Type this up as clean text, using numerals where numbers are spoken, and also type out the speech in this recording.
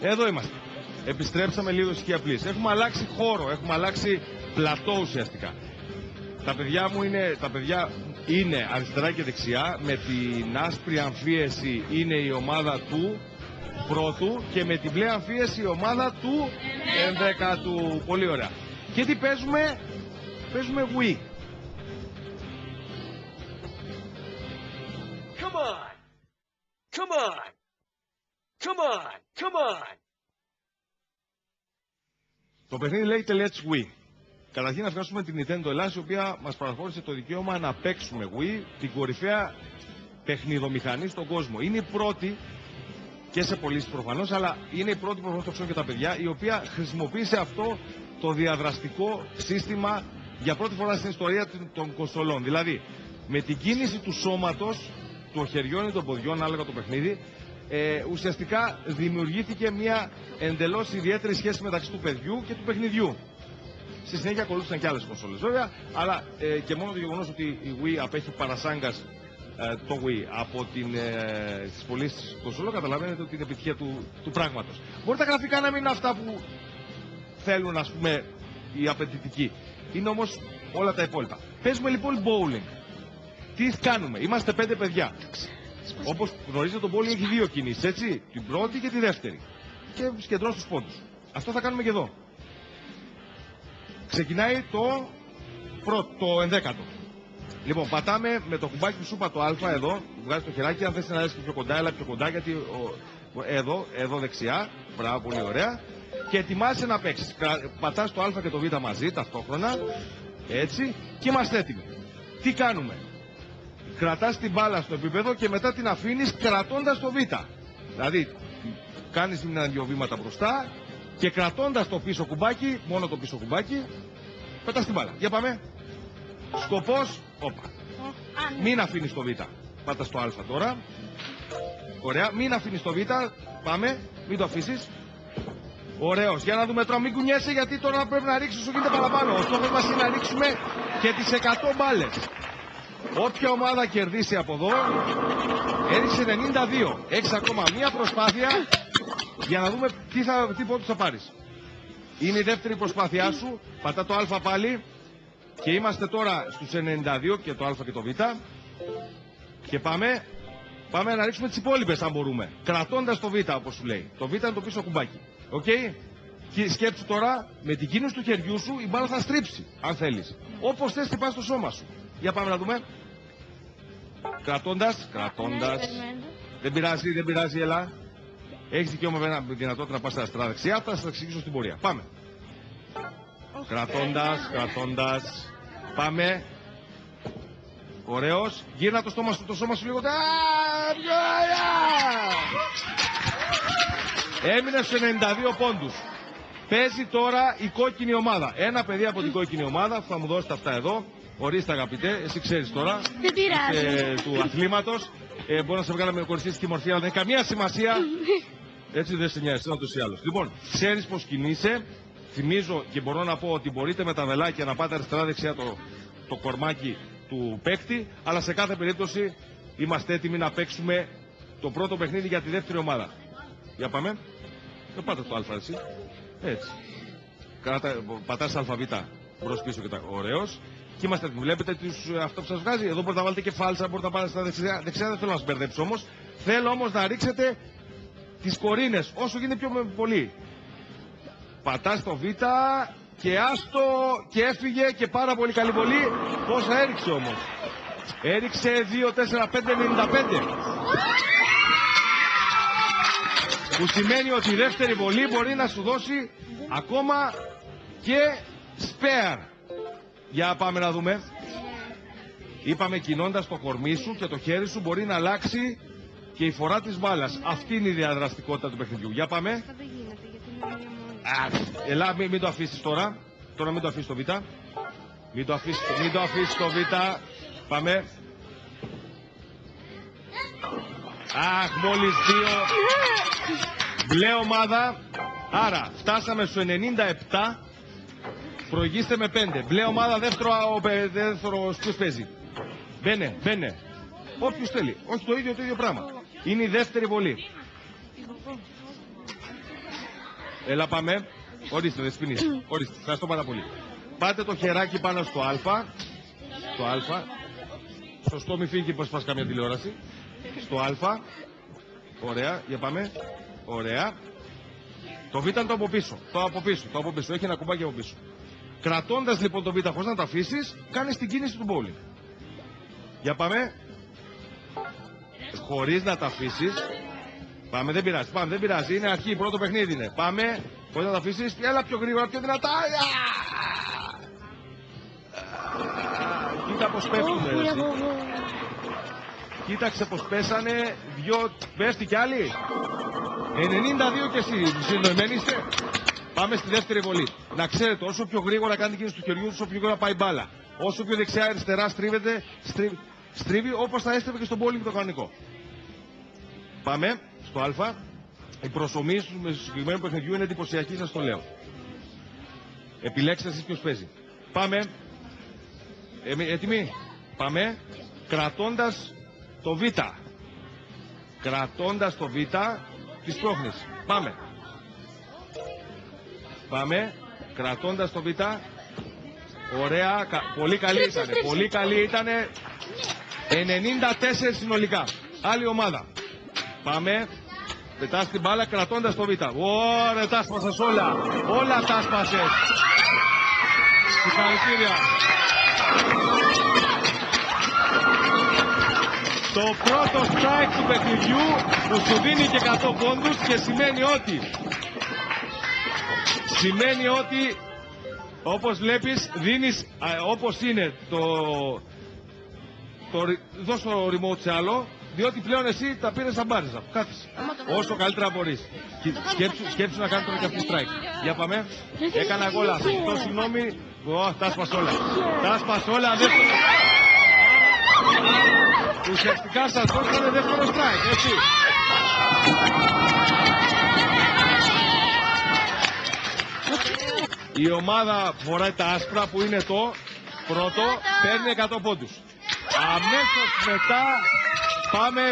Εδώ είμαστε. Επιστρέψαμε λίγο ησυχία πλής. Έχουμε αλλάξει χώρο, έχουμε αλλάξει πλατό ουσιαστικά. Τα παιδιά είναι αριστερά και δεξιά. Με την άσπρη αμφίεση είναι η ομάδα του πρώτου και με την μπλε αμφίεση η ομάδα του 11ου. Πολύ ωραία. Και τι παίζουμε? Παίζουμε Wii. Come on! Come on! Come on! Come on! Το παιχνίδι λέγεται Let's Wii. Καταρχήν να ευχαριστούμε την Nintendo Ελλάς, η οποία μας παραχώρησε το δικαίωμα να παίξουμε Wii, την κορυφαία παιχνιδομηχανή στον κόσμο. Είναι η πρώτη, και σε πωλήσεις προφανώς, αλλά είναι η πρώτη, προφανώς το ξέρουν και τα παιδιά, η οποία χρησιμοποίησε αυτό το διαδραστικό σύστημα για πρώτη φορά στην ιστορία των κονσολών. Δηλαδή, με την κίνηση του σώματος, των χεριών ή των ποδιών, ανάλογα το παιχνίδι, ουσιαστικά δημιουργήθηκε μια εντελώς ιδιαίτερη σχέση μεταξύ του παιδιού και του παιχνιδιού. Στη συνέχεια ακολούθησαν και άλλες κονσόλες βέβαια, αλλά και μόνο το γεγονός ότι η Wii απέχει παρασάγκας το Wii από τις πωλήσεις κονσόλων, καταλαβαίνετε ότι είναι επιτυχία του πράγματος. Μπορεί τα γραφικά να μην είναι αυτά που θέλουν, ας πούμε, οι απαιτητικοί. Είναι όμως όλα τα υπόλοιπα. Παίζουμε λοιπόν bowling. Τι κάνουμε? Είμαστε 5 παιδιά. Όπως γνωρίζετε, το bowling έχει 2 κινήσεις, έτσι. Την πρώτη και τη δεύτερη. Και συγκεντρώνει τους πόντους. Αυτό θα κάνουμε και εδώ. Ξεκινάει το 11ο. Λοιπόν, πατάμε με το κουμπάκι που σου είπα, το α εδώ, βγάζει το χεράκι. Αν θες να έρθει πιο κοντά, έλα πιο κοντά, γιατί εδώ δεξιά. Μπράβο, πολύ ωραία. Και ετοιμάσαι να παίξεις. Πατάς το α και το β μαζί ταυτόχρονα. Έτσι. Και είμαστε έτοιμοι. Τι κάνουμε? Κρατάς την μπάλα στο επίπεδο και μετά την αφήνεις κρατώντας το β. Δηλαδή, κάνεις ένα-δυο βήματα μπροστά και κρατώντας το πίσω κουμπάκι, μόνο το πίσω κουμπάκι, πετάς την μπάλα. Για πάμε. Σκοπός, μην αφήνεις το β. Πάτα στο α τώρα. Ωραία, μην αφήνεις το β. Πάμε, μην το αφήσεις. Ωραίος. Για να δούμε τώρα, μην κουνιέσαι, γιατί τώρα πρέπει να ρίξεις, σου γίνεται παραπάνω. Ο στόχος μας είναι να ρίξουμε και τις 100 μπάλες. Όποια ομάδα κερδίσει από εδώ, έριξε 92. Έχεις ακόμα μία προσπάθεια για να δούμε τι πόντους θα πάρεις. Είναι η δεύτερη προσπάθειά σου. Πατά το α πάλι. Και είμαστε τώρα στους 92 και το α και το β. Και πάμε να ρίξουμε τις υπόλοιπες αν μπορούμε. Κρατώντας το β, όπως σου λέει. Το β είναι το πίσω κουμπάκι. Οκ. Και σκέψου τώρα, με την κίνηση του χεριού σου η μπάλα θα στρίψει, αν θέλεις. Όπως θες χτυπάς στο σώμα σου. Για πάμε να δούμε. Κρατώντας. Δεν πειράζει, έλα. Έχεις δικαίωμα με δυνατότητα να πας στα αριστερά δεξιά, θα σας εξηγήσω στην πορεία. Πάμε. Κρατώντας. Πάμε. Ωραίος. Γύρνα το σώμα σου λίγο. Έμεινε στους 92 πόντους. Παίζει τώρα η κόκκινη ομάδα. Ένα παιδί από την κόκκινη ομάδα θα μου δώσετε αυτά εδώ. Ορίστε αγαπητέ, εσύ ξέρεις τώρα. Δεν πειράζει. Του αθλήματος. Μπορεί να σε βγάλαμε με κοριστική μορφή, αλλά δεν έχει καμία σημασία. Έτσι δεν σε νοιάζει, ούτως ή άλλως. Λοιπόν, ξέρεις πως κινείσαι. Θυμίζω και μπορώ να πω ότι μπορείτε με τα βελάκια να πάτε αριστερά-δεξιά το κορμάκι του παίκτη. Αλλά σε κάθε περίπτωση είμαστε έτοιμοι να παίξουμε το πρώτο παιχνίδι για τη δεύτερη ομάδα. Για πάμε. Πάτε το α εσύ. Έτσι. Πατάς αλφαβήτα μπρος πίσω και τα. Ωραίος. Και είμαστε έτοιμοι. Βλέπετε αυτό που σας βγάζει. Εδώ μπορείτε να βάλετε και φάλσα, μπορείτε να πάτε στα δεξιά. Δεξιά δεν θέλω να σας μπερδέψω όμως. Θέλω όμως να ρίξετε τις κορίνες όσο γίνεται πιο πολύ. Πατάς το β και άστο και έφυγε και πάρα πολύ καλή βολή. Πόσα έριξε όμως? Έριξε 2-4-5-95. Που σημαίνει ότι η δεύτερη βολή μπορεί να σου δώσει ακόμα και σπέαρ. Για πάμε να δούμε. Είπαμε, κινώντας το κορμί σου και το χέρι σου μπορεί να αλλάξει και η φορά της μπάλας. Αυτή είναι η διαδραστικότητα του παιχνιδιού. Για πάμε. Ελά, μην το αφήσεις τώρα. Τώρα μην το αφήσεις το β. Μην το αφήσεις το β. Πάμε. Αχ, μόλις 2. Μπλε ομάδα. Άρα φτάσαμε στους 97. Προηγήστε με 5. Μπλε ομάδα, δεύτερο ποιος παίζει? Μπαίνε. Όποιος θέλει. Όχι το ίδιο πράγμα. Είναι η δεύτερη βολή. Έλα πάμε. Ορίστε, Δεσποινή. Ορίστε, ευχαριστώ πάρα πολύ. Πάτε το χεράκι πάνω στο Α. Στο Α. Σωστό, μη φύγει πως πας καμιά τηλεόραση. Στο Α. Ωραία, για πάμε. Ωραία. Το Β είναι το από πίσω. Το από πίσω. Έχει ένα κουμπάκι από πίσω. Κρατώντας λοιπόν το Β χωρίς να το αφήσεις, κάνεις την κίνηση του bowling. Για πάμε. Χωρίς να τα αφήσεις. Πάμε, δεν πειράζει. Πάμε, δεν πειράζει. Είναι αρχή, πρώτο παιχνίδι είναι. Πάμε. Χωρίς να τα αφήσεις. Έλα πιο γρήγορα, πιο δυνατά. Κοίτα πως πέφτουνε. Κοίταξε πως πέσανε. Δυο. Πέφτει κι άλλοι. 92 και εσύ. Συντοημένοι είστε. Πάμε στη δεύτερη βολή. Να ξέρετε, όσο πιο γρήγορα κάνει την κίνηση του χεριού, όσο πιο γρήγορα πάει μπάλα. Όσο πιο δεξιά-αριστερά στρίβει όπως θα έστρεβε και στο bowling το κανονικό. Πάμε στο Α. Η προσωμή του συγκεκριμένου παιχνιδιού είναι εντυπωσιακή, σας το λέω. Επιλέξτε εσείς ποιος παίζει. Πάμε. Έτοιμοι. Πάμε. Κρατώντας το Β. Κρατώντας το Β της πρόχνης. Πάμε. Πάμε. Κρατώντας το Β. Ωραία. Πολύ καλή ήτανε. Πολύ καλή ήτανε. 94 συνολικά. Άλλη ομάδα. Πάμε. Πετάς την μπάλα κρατώντας το Β. Ωραία, τα άσπασες όλα. Όλα τα άσπασες. Συγχαρητήρια. Το πρώτο strike του παιχνιδιού που σου δίνει και 100 πόντους και σημαίνει ότι όπως βλέπεις δίνεις όπως είναι δώσ' το remote σε άλλο, διότι πλέον εσύ τα πήρες σαν μπάριζα. Κάθεσαι. Όσο καλύτερα μπορείς. Σκέψου να κάνεις τώρα και αυτή strike. Για πάμε. Έκανα εγώ λάθος. Το συγγνώμη. Τα άσπασα όλα. Τα άσπασα όλα. Ουσιαστικά σας δώσανε δεύτερο strike. Έτσι. Η ομάδα που φοράει τα άσπρα που είναι το πρώτο παίρνει 100 πόντους. Αμέσως μετά πάμε.